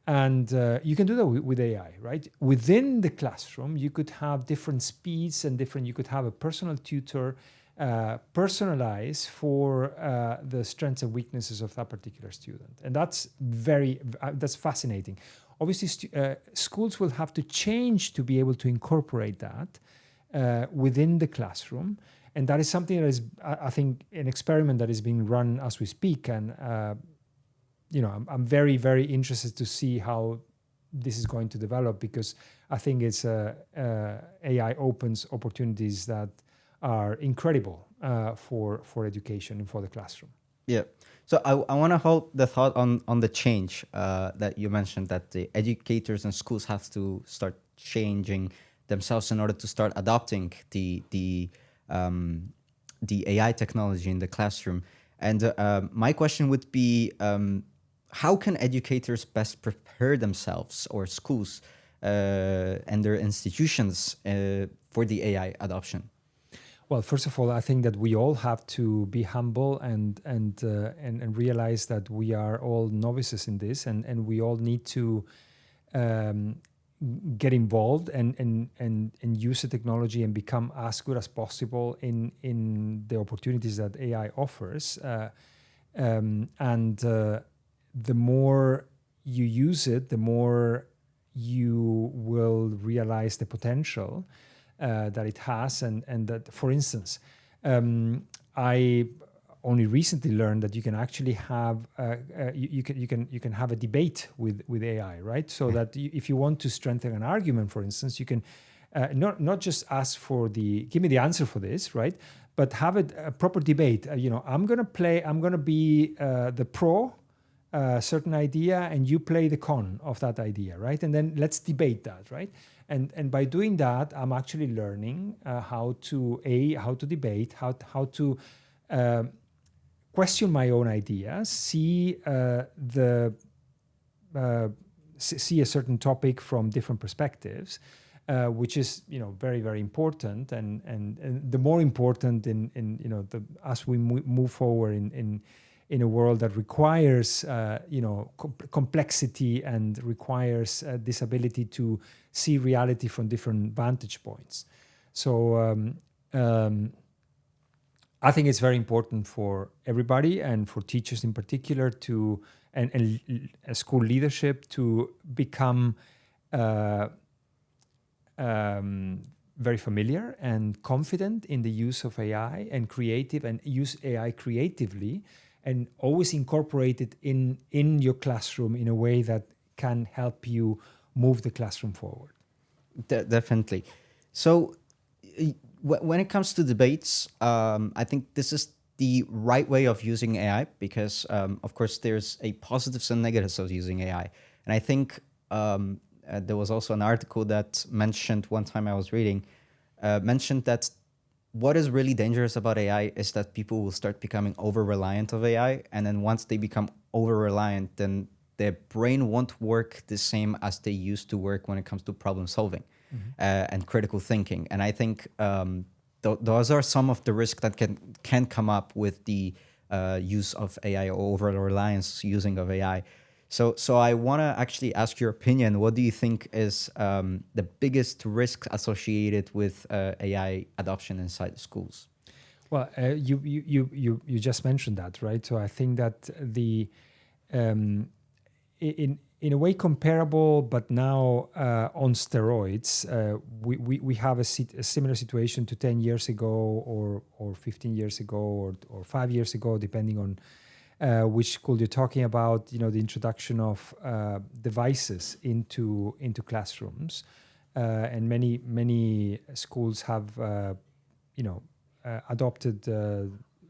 And you can do that with AI, right? Within the classroom, you could have different speeds and you could have a personal tutor personalized for the strengths and weaknesses of that particular student. And that's that's fascinating. Obviously, schools will have to change to be able to incorporate that within the classroom. And that is something that is, I think, an experiment that is being run as we speak. And I'm very, very interested to see how this is going to develop, because I think it's AI opens opportunities that are incredible for education and for the classroom. Yeah. So I want to hold the thought on the change that you mentioned, that the educators and schools have to start changing themselves in order to start adopting the AI technology in the classroom. And my question would be, how can educators best prepare themselves, or schools and their institutions for the AI adoption? Well, first of all, I think that we all have to be humble and realize that we are all novices in this, and we all need to get involved and use the technology and become as good as possible in the opportunities that AI offers. The more you use it, the more you will realize the potential that it has, and that, for instance, I only recently learned that you can actually have you can have a debate with AI, right? So that if you want to strengthen an argument, for instance, you can not just ask for give me the answer for this, right? But have a proper debate. I'm gonna be the pro certain idea, and you play the con of that idea, right? And then let's debate that, right? And by doing that, I'm actually learning how to debate, how to question my own ideas, see see a certain topic from different perspectives, which is very, very important, and the more important as we move forward in a world that requires complexity and requires this ability to see reality from different vantage points. So I think it's very important for everybody, and for teachers in particular, and school leadership to become very familiar and confident in the use of AI, and creative, and use AI creatively, and always incorporate it in your classroom in a way that can help you move the classroom forward. Definitely. So when it comes to debates, I think this is the right way of using AI, because of course there's a positives and negatives of using AI. And I think there was also an article that mentioned, one time I was reading, mentioned that what is really dangerous about AI is that people will start becoming over-reliant of AI. And then once they become over-reliant, then their brain won't work the same as they used to work when it comes to problem solving and critical thinking. And I think those are some of the risks that can come up with the use of AI or over reliance using of AI. So I want to actually ask your opinion. What do you think is the biggest risk associated with AI adoption inside the schools? Well, you just mentioned that, right? So I think that the in a way comparable, but now on steroids. We have a similar situation to 10 years ago, or 15 years ago, or 5 years ago, depending on which school you're talking about. You know, the introduction of devices into classrooms, and many schools have adopted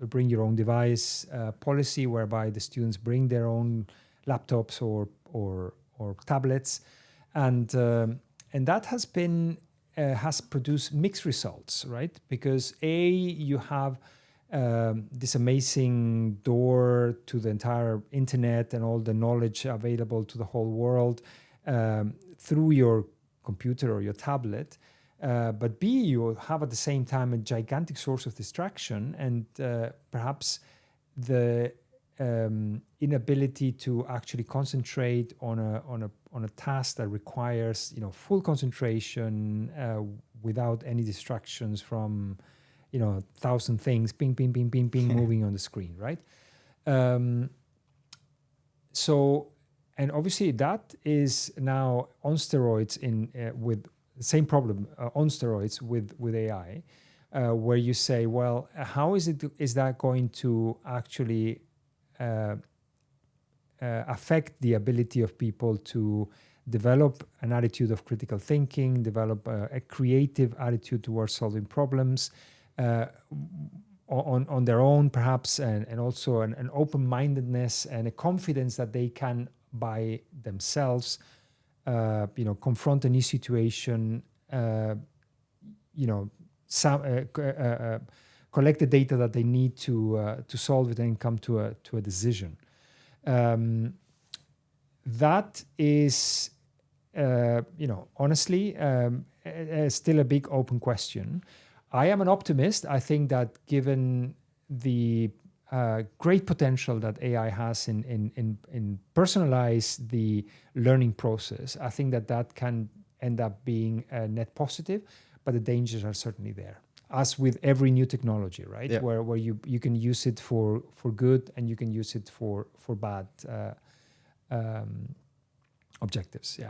bring your own device policy, whereby the students bring their own laptops or tablets, and that has produced mixed results, right? Because you have this amazing door to the entire internet and all the knowledge available to the whole world through your computer or your tablet. But B, you have at the same time a gigantic source of distraction, and perhaps the inability to actually concentrate on a task that requires full concentration without any distractions from 1,000 things, ping, ping, ping, ping, ping, moving on the screen, right? So, and obviously that is now on steroids with the same problem on steroids with AI, where you say, well, how is that going to actually affect the ability of people to develop an attitude of critical thinking, develop a creative attitude towards solving problems on their own, perhaps, and also an open-mindedness and a confidence that they can by themselves confront a new situation, collect the data that they need to solve it and come to a decision. That is, honestly, still a big open question. I am an optimist. I think that given the great potential that AI has in personalize the learning process, I think that can end up being a net positive, but the dangers are certainly there. As with every new technology, right? Yeah. Where you can use it for good, and you can use it for bad objectives. Yeah.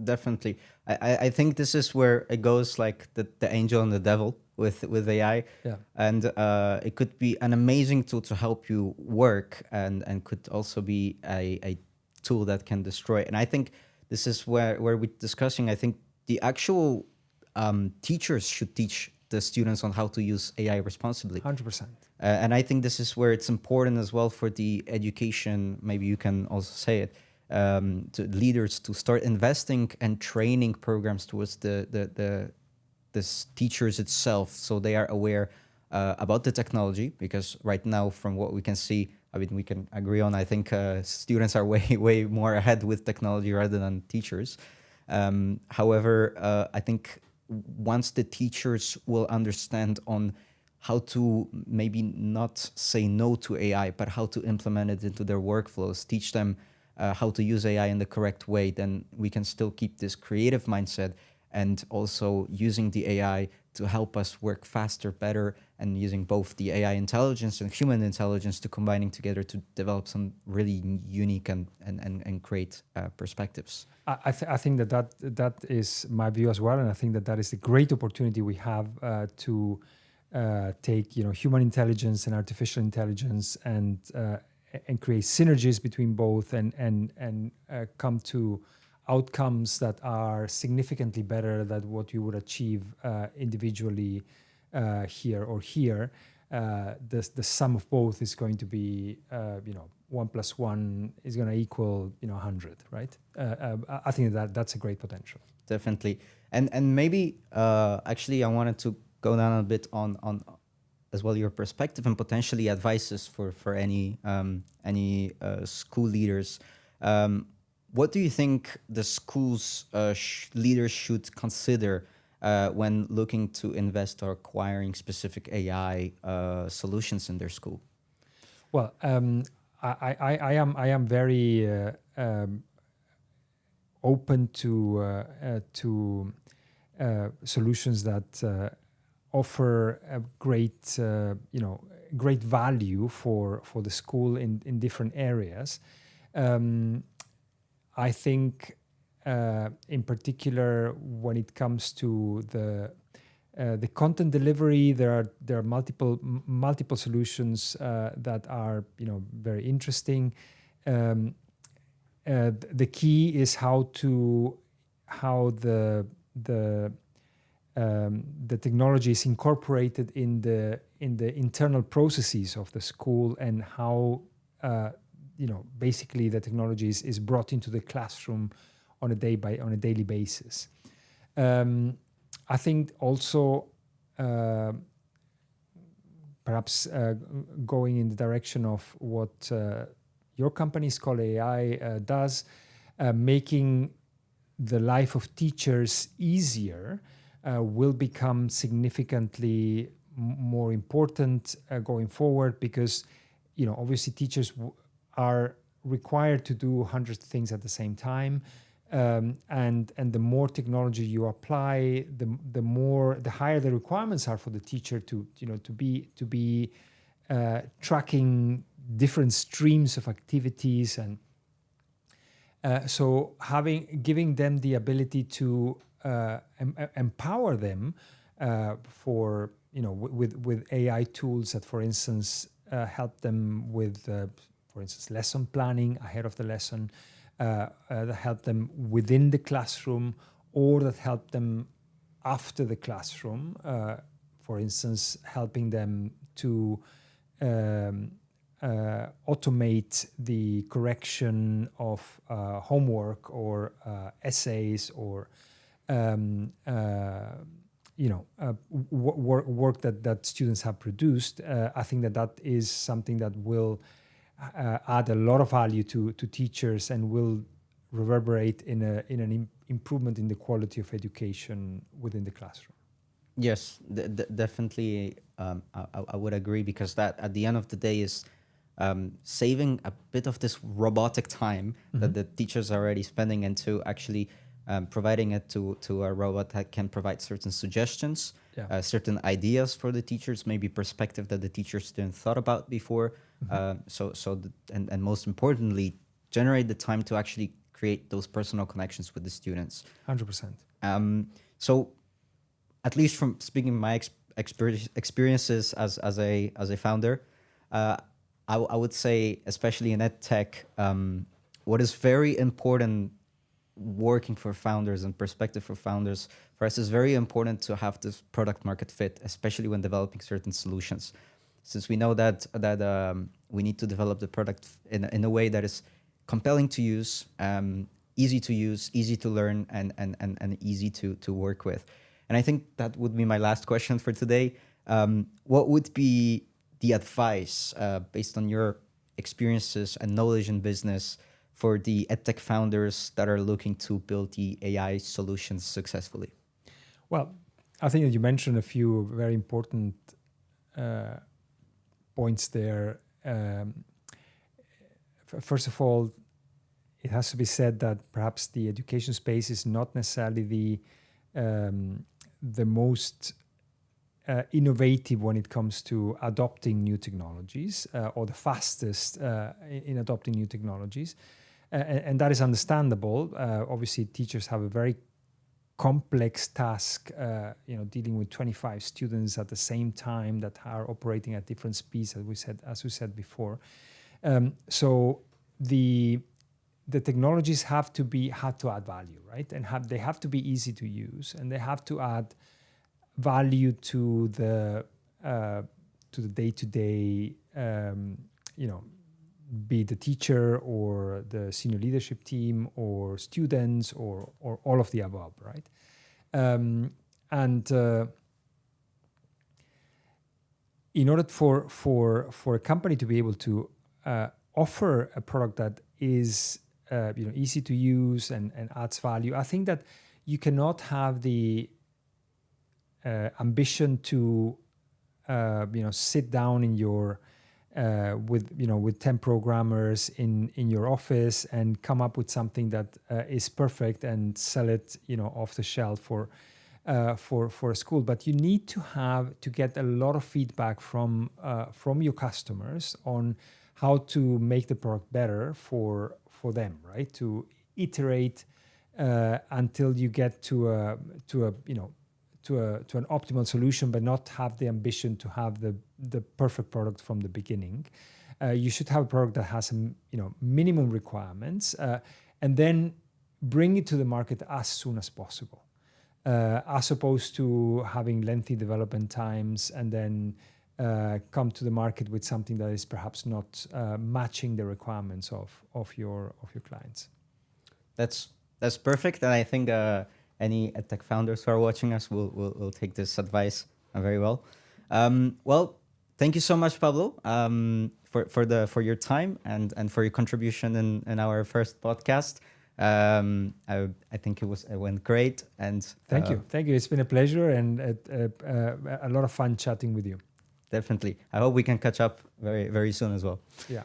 Definitely. I think this is where it goes, like the angel and the devil with AI. Yeah. And it could be an amazing tool to help you work, and could also be a tool that can destroy. And I think this is where we're discussing. I think the actual teachers should teach the students on how to use AI responsibly. 100%. And I think this is where it's important as well for the education. Maybe you can also say it. To leaders to start investing and training programs towards the teachers itself, so they are aware about the technology. Because right now, from what we can see, I mean, we can agree on, I think students are way more ahead with technology rather than teachers. However, I think once the teachers will understand on how to maybe not say no to AI, but how to implement it into their workflows, teach them how to use AI in the correct way, then we can still keep this creative mindset, and also using the AI to help us work faster, better, and using both the AI intelligence and human intelligence to combining together to develop some really unique and great perspectives. I think that is my view as well, and I think that is a great opportunity we have to take human intelligence and artificial intelligence and create synergies between both, and come to outcomes that are significantly better than what you would achieve individually here or here. The sum of both is going to be 1 + 1 is going to equal 100, right? I think that's a great potential. Definitely. And maybe actually I wanted to go down a bit on as well your perspective and potentially advices for any school leaders. What do you think the school's leaders should consider when looking to invest or acquiring specific AI solutions in their school? Well, I am very open to solutions that offer a great great value for the school in different areas. I think in particular when it comes to the content delivery, there are multiple solutions that are very interesting. The key is how the technology is incorporated in the internal processes of the school, and how basically the technology is brought into the classroom on a daily basis. I think also perhaps going in the direction of what your company, Scholar AI, does, making the life of teachers easier will become significantly more important going forward, because obviously teachers are required to do 100 things at the same time, and the more technology you apply, the higher the requirements are for the teacher to be tracking different streams of activities, and so giving them the ability to empower them for with AI tools that, for instance, help them with for instance lesson planning ahead of the lesson, that help them within the classroom, or that help them after the classroom, for instance helping them to automate the correction of homework or essays, or work that students have produced. I think that is something that will add a lot of value to teachers, and will reverberate in an improvement in the quality of education within the classroom. Yes, definitely. I would agree, because that at the end of the day is saving a bit of this robotic time that the teachers are already spending into actually providing it to a robot that can provide certain suggestions, certain ideas for the teachers, maybe perspective that the teachers didn't thought about before. And most importantly, generate the time to actually create those personal connections with the students. 100%. So, at least from speaking my experiences as a founder, I would say, especially in ed tech, what is very important working for founders and perspective for founders, for us is very important to have this product market fit, especially when developing certain solutions. Since we know that we need to develop the product in a way that is compelling to use, easy to use, easy to learn, and easy to work with. And I think that would be my last question for today. What would be the advice based on your experiences and knowledge in business for the edtech founders that are looking to build the AI solutions successfully? Well, I think that you mentioned a few very important points there. First of all, it has to be said that perhaps the education space is not necessarily the most innovative when it comes to adopting new technologies, or the fastest in adopting new technologies. And that is understandable. Obviously, teachers have a very complex task, dealing with 25 students at the same time that are operating at different speeds, as we said before. So the technologies have to add value, right? And they have to be easy to use, and they have to add value to the day-to-day, be the teacher or the senior leadership team or students or all of the above, right? In order for a company to be able to offer a product that is easy to use and adds value, I think that you cannot have the ambition to sit down in your with 10 programmers in your office and come up with something that is perfect and sell it off the shelf for a school. But you need to get a lot of feedback from your customers on how to make the product better for them, right? To iterate until you get to an optimal solution, but not have the ambition to have the perfect product from the beginning. You should have a product that has some minimum requirements, and then bring it to the market as soon as possible, as opposed to having lengthy development times and then come to the market with something that is perhaps not matching the requirements of your clients. That's perfect, and I think any edtech founders who are watching us will take this advice very well. Well, thank you so much, Pablo, for your time and for your contribution in our first podcast. I think it went great, and thank you. It's been a pleasure and a lot of fun chatting with you. Definitely. I hope we can catch up very, very soon as well. Yeah.